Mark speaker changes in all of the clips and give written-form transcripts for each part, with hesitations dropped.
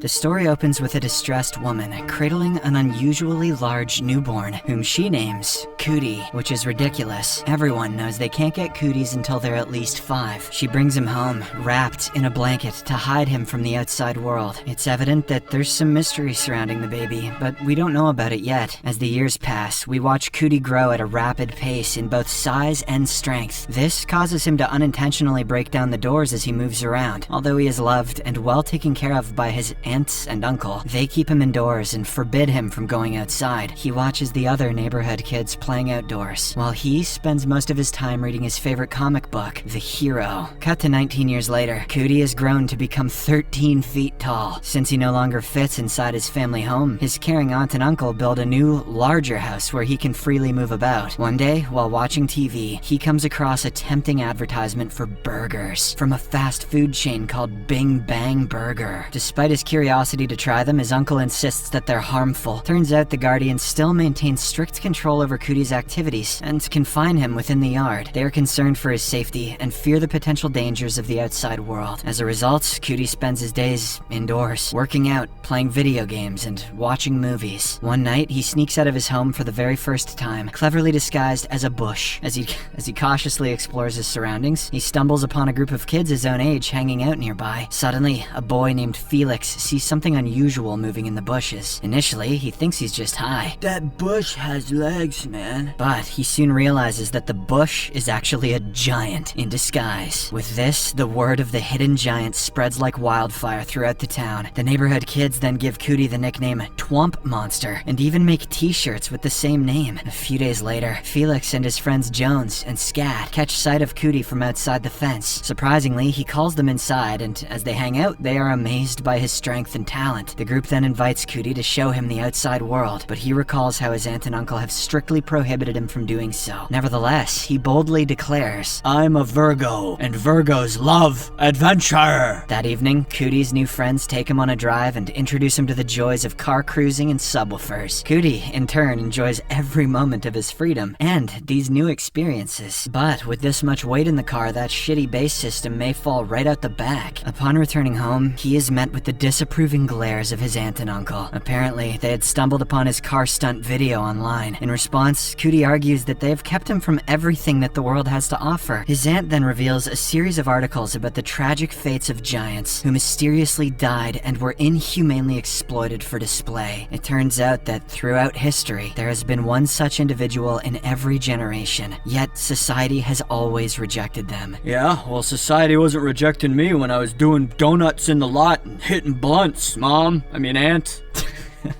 Speaker 1: The story opens with a distressed woman cradling an unusually large newborn, whom she names Cootie, which is ridiculous. Everyone knows they can't get cooties until they're at least 5. She brings him home, wrapped in a blanket to hide him from the outside world. It's evident that there's some mystery surrounding the baby, but we don't know about it yet. As the years pass, we watch Cootie grow at a rapid pace in both size and strength. This causes him to unintentionally break down the doors as he moves around. Although he is loved and well taken care of by his aunts and uncle, they keep him indoors and forbid him from going outside. He watches the other neighborhood kids playing outdoors, while he spends most of his time reading his favorite comic book, The Hero. Cut to 19 years later, Cootie has grown to become 13 feet tall. Since he no longer fits inside his family home, his caring aunt and uncle build a new, larger house where he can freely move about. One day, while watching TV, he comes across a tempting advertisement for burgers from a fast food chain called Bing Bang Burger. Despite his curiosity to try them, his uncle insists that they're harmful. Turns out the Guardian still maintains strict control over Cootie's activities and confine him within the yard. They are concerned for his safety and fear the potential dangers of the outside world. As a result, Cootie spends his days indoors, working out, playing video games, and watching movies. One night, he sneaks out of his home for the very first time, cleverly disguised as a bush. As he cautiously explores his surroundings, he stumbles upon a group of kids his own age hanging out nearby. Suddenly, a boy named Felix sees something unusual moving in the bushes. Initially, he thinks he's just high.
Speaker 2: That bush has legs, man.
Speaker 1: But he soon realizes that the bush is actually a giant in disguise. With this, the word of the hidden giant spreads like wildfire throughout the town. The neighborhood kids then give Cootie the nickname Twomp Monster and even make t-shirts with the same name. A few days later, Felix and his friends Jones and Scat catch sight of Cootie from outside the fence. Surprisingly, he calls them inside, and as they hang out, they are amazed by his strength and talent. The group then invites Cootie to show him the outside world, but he recalls how his aunt and uncle have strictly prohibited him from doing so. Nevertheless, he boldly declares,
Speaker 2: I'm a Virgo, and Virgos love adventure.
Speaker 1: That evening, Cootie's new friends take him on a drive and introduce him to the joys of car cruising and subwoofers. Cootie, in turn, enjoys every moment of his freedom and these new experiences. But with this much weight in the car, that shitty bass system may fall right out the back. Upon returning home, he is met with the disapproving glares of his aunt and uncle. Apparently, they had stumbled upon his car stunt video online. In response, Cootie argues that they have kept him from everything that the world has to offer. His aunt then reveals a series of articles about the tragic fates of giants who mysteriously died and were inhumanely exploited for display. It turns out that throughout history, there has been one such individual in every generation, yet society has always rejected them.
Speaker 2: Yeah, well, society wasn't rejecting me when I was doing donuts in the lot and hitting blunts, Aunt.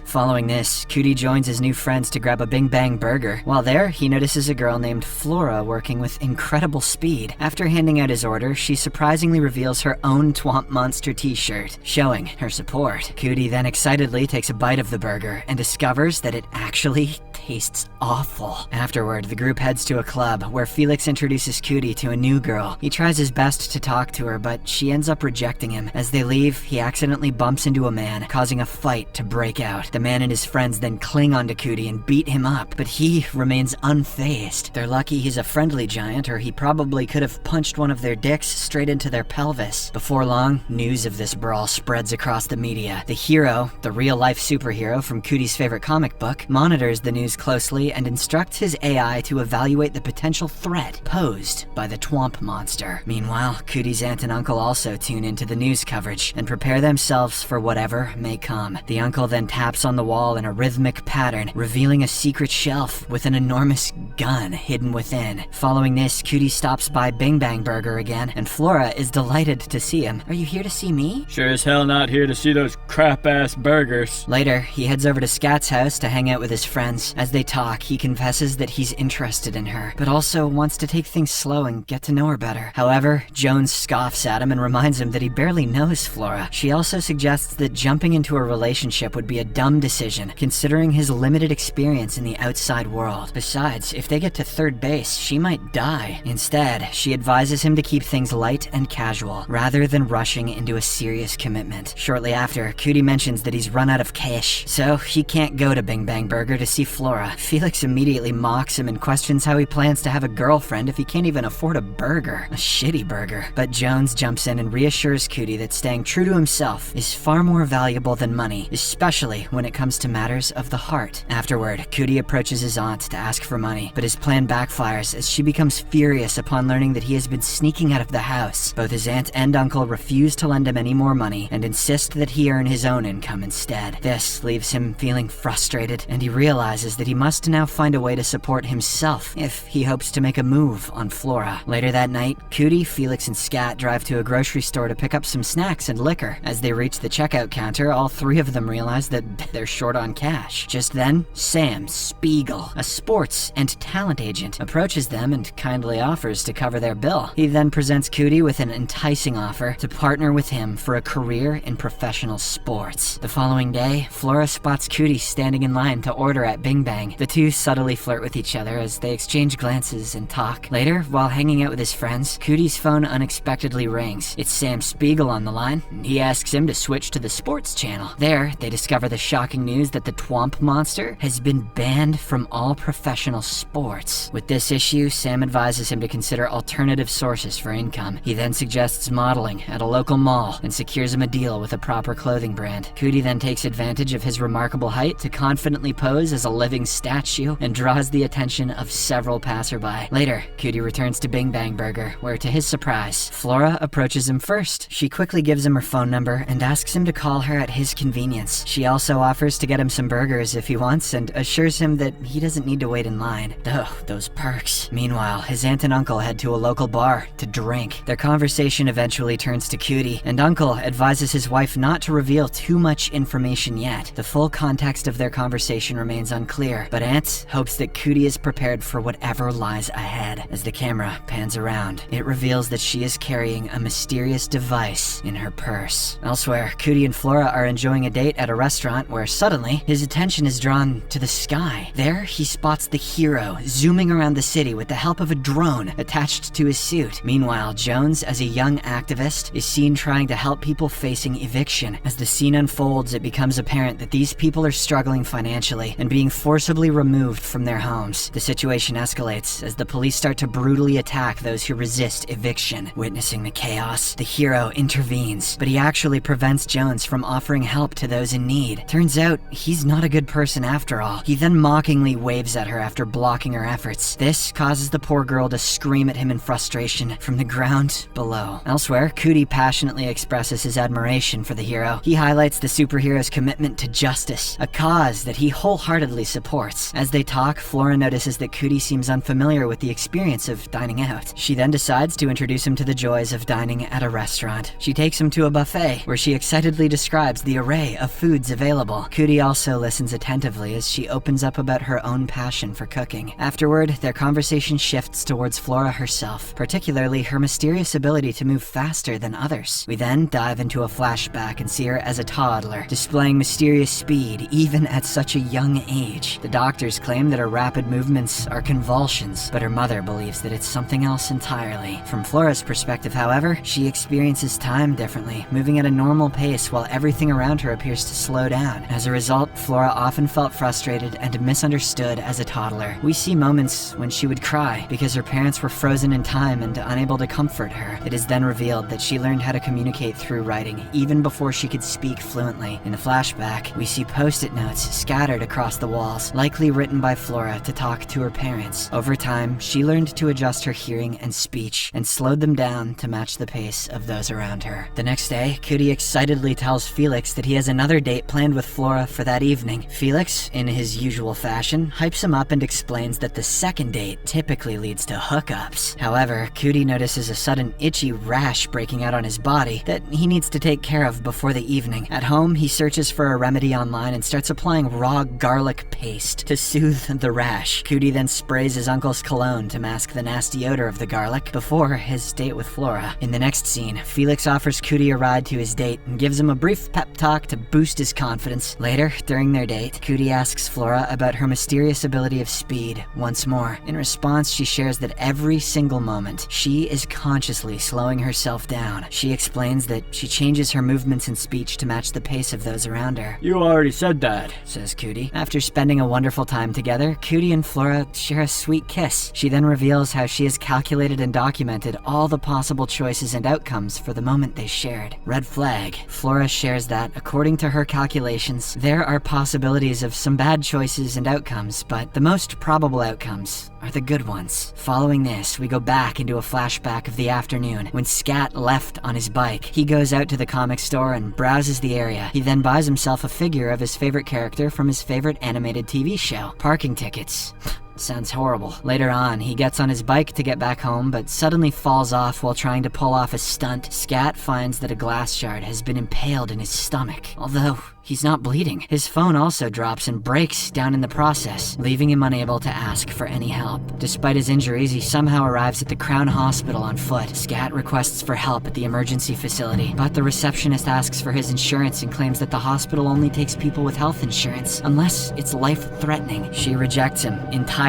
Speaker 1: Following this, Cootie joins his new friends to grab a Bing Bang Burger. While there, he notices a girl named Flora working with incredible speed. After handing out his order, she surprisingly reveals her own Twomp Monster t-shirt, showing her support. Cootie then excitedly takes a bite of the burger and discovers that it actually tastes awful. Afterward, the group heads to a club where Felix introduces Cootie to a new girl. He tries his best to talk to her, but she ends up rejecting him. As they leave, he accidentally bumps into a man, causing a fight to break out. The man and his friends then cling onto Cootie and beat him up, but he remains unfazed. They're lucky he's a friendly giant, or he probably could have punched one of their dicks straight into their pelvis. Before long, news of this brawl spreads across the media. The hero, the real-life superhero from Cootie's favorite comic book, monitors the news closely and instructs his AI to evaluate the potential threat posed by the Twomp Monster. Meanwhile, Cootie's aunt and uncle also tune into the news coverage and prepare themselves for whatever may come. The uncle then taps on the wall in a rhythmic pattern, revealing a secret shelf with an enormous gun hidden within. Following this, Cootie stops by Bing Bang Burger again, and Flora is delighted to see him. Are you here to see me?
Speaker 2: Sure as hell not here to see those crap-ass burgers.
Speaker 1: Later, he heads over to Scat's house to hang out with his friends. As they talk, he confesses that he's interested in her, but also wants to take things slow and get to know her better. However, Jones scoffs at him and reminds him that he barely knows Flora. She also suggests that jumping into a relationship would be a dumb decision, considering his limited experience in the outside world. Besides, if they get to third base, she might die. Instead, she advises him to keep things light and casual, rather than rushing into a serious commitment. Shortly after, Cootie mentions that he's run out of cash, so he can't go to Bing Bang Burger to see Flora. Felix immediately mocks him and questions how he plans to have a girlfriend if he can't even afford a burger. A shitty burger. But Jones jumps in and reassures Cootie that staying true to himself is far more valuable than money, especially when it comes to matters of the heart. Afterward, Cootie approaches his aunt to ask for money, but his plan backfires as she becomes furious upon learning that he has been sneaking out of the house. Both his aunt and uncle refuse to lend him any more money and insist that he earn his own income instead. This leaves him feeling frustrated, and he realizes that he must now find a way to support himself if he hopes to make a move on Flora. Later that night, Cootie, Felix, and Scat drive to a grocery store to pick up some snacks and liquor. As they reach the checkout counter, all three of them realize that they're short on cash. Just then, Sam Spiegel, a sports and talent agent, approaches them and kindly offers to cover their bill. He then presents Cootie with an enticing offer to partner with him for a career in professional sports. The following day, Flora spots Cootie standing in line to order at Bing Bang. The two subtly flirt with each other as they exchange glances and talk. Later, while hanging out with his friends, Cootie's phone unexpectedly rings. It's Sam Spiegel on the line, and he asks him to switch to the sports channel. There, they discover the shocking news that the Twomp monster has been banned from all professional sports. With this issue, Sam advises him to consider alternative sources for income. He then suggests modeling at a local mall and secures him a deal with a proper clothing brand. Cootie then takes advantage of his remarkable height to confidently pose as a living statue and draws the attention of several passerby. Later, Cootie returns to Bing Bang Burger, where to his surprise, Flora approaches him first. She quickly gives him her phone number and asks him to call her at his convenience. She also offers to get him some burgers if he wants and assures him that he doesn't need to wait in line. Oh, those perks. Meanwhile, his aunt and uncle head to a local bar to drink. Their conversation eventually turns to Cootie, and Uncle advises his wife not to reveal too much information yet. The full context of their conversation remains unclear, but Aunt hopes that Cootie is prepared for whatever lies ahead. As the camera pans around, it reveals that she is carrying a mysterious device in her purse. Elsewhere, Cootie and Flora are enjoying a date at a restaurant where suddenly his attention is drawn to the sky. There, he spots the hero zooming around the city with the help of a drone attached to his suit. Meanwhile, Jones, as a young activist, is seen trying to help people facing eviction. As the scene unfolds, it becomes apparent that these people are struggling financially and being forcibly removed from their homes. The situation escalates as the police start to brutally attack those who resist eviction. Witnessing the chaos, the hero intervenes, but he actually prevents Jones from offering help to those in need. Turns out, he's not a good person after all. He then mockingly waves at her after blocking her efforts. This causes the poor girl to scream at him in frustration from the ground below. Elsewhere, Cootie passionately expresses his admiration for the hero. He highlights the superhero's commitment to justice, a cause that he wholeheartedly supports. As they talk, Flora notices that Cootie seems unfamiliar with the experience of dining out. She then decides to introduce him to the joys of dining at a restaurant. She takes him to a buffet, where she excitedly describes the array of foods available. Cootie also listens attentively as she opens up about her own passion for cooking. Afterward, their conversation shifts towards Flora herself, particularly her mysterious ability to move faster than others. We then dive into a flashback and see her as a toddler, displaying mysterious speed even at such a young age. The doctors claim that her rapid movements are convulsions, but her mother believes that it's something else entirely. From Flora's perspective, however, she experiences time differently, moving at a normal pace while everything around her appears to slow down. As a result, Flora often felt frustrated and misunderstood as a toddler. We see moments when she would cry because her parents were frozen in time and unable to comfort her. It is then revealed that she learned how to communicate through writing even before she could speak fluently. In the flashback, we see post-it notes scattered across the walls, likely written by Flora to talk to her parents. Over time, she learned to adjust her hearing and speech and slowed them down to match the pace of those around her. The next day, Cootie excitedly tells Felix that he has another date planned with Flora for that evening. Felix, in his usual fashion, hypes him up and explains that the second date typically leads to hookups. However, Cootie notices a sudden itchy rash breaking out on his body that he needs to take care of before the evening. At home, he searches for a remedy online and starts applying raw garlic paste to soothe the rash. Cootie then sprays his uncle's cologne to mask the nasty odor of the garlic before his date with Flora. In the next scene, Felix offers Cootie a ride to his date and gives him a brief pep talk to boost his confidence. confidence. Later, during their date, Cootie asks Flora about her mysterious ability of speed once more. In response, she shares that every single moment, she is consciously slowing herself down. She explains that she changes her movements and speech to match the pace of those around her.
Speaker 2: You already said that,
Speaker 1: says Cootie. After spending a wonderful time together, Cootie and Flora share a sweet kiss. She then reveals how she has calculated and documented all the possible choices and outcomes for the moment they shared. Red flag. Flora shares that, according to her calculations, there are possibilities of some bad choices and outcomes, but the most probable outcomes are the good ones. Following this, we go back into a flashback of the afternoon when Scat left on his bike. He goes out to the comic store and browses the area. He then buys himself a figure of his favorite character from his favorite animated TV show. Parking tickets. Sounds horrible. Later on, he gets on his bike to get back home, but suddenly falls off while trying to pull off a stunt. Scat finds that a glass shard has been impaled in his stomach, although he's not bleeding. His phone also drops and breaks down in the process, leaving him unable to ask for any help. Despite his injuries, he somehow arrives at the Crown Hospital on foot. Scat requests for help at the emergency facility, but the receptionist asks for his insurance and claims that the hospital only takes people with health insurance, unless it's life-threatening. She rejects him entirely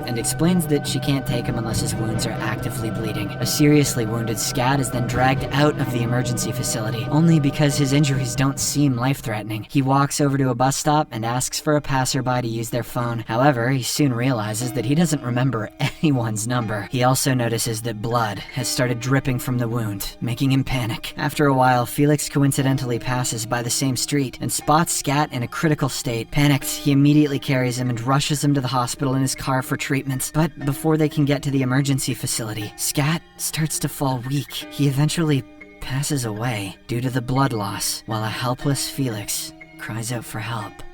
Speaker 1: and explains that she can't take him unless his wounds are actively bleeding. A seriously wounded Scat is then dragged out of the emergency facility, only because his injuries don't seem life-threatening. He walks over to a bus stop and asks for a passerby to use their phone. However, he soon realizes that he doesn't remember anyone's number. He also notices that blood has started dripping from the wound, making him panic. After a while, Felix coincidentally passes by the same street and spots Scat in a critical state. Panicked, he immediately carries him and rushes him to the hospital in his car for treatment. But before they can get to the emergency facility, Scat starts to fall weak. He eventually passes away due to the blood loss, while a helpless Felix cries out for help.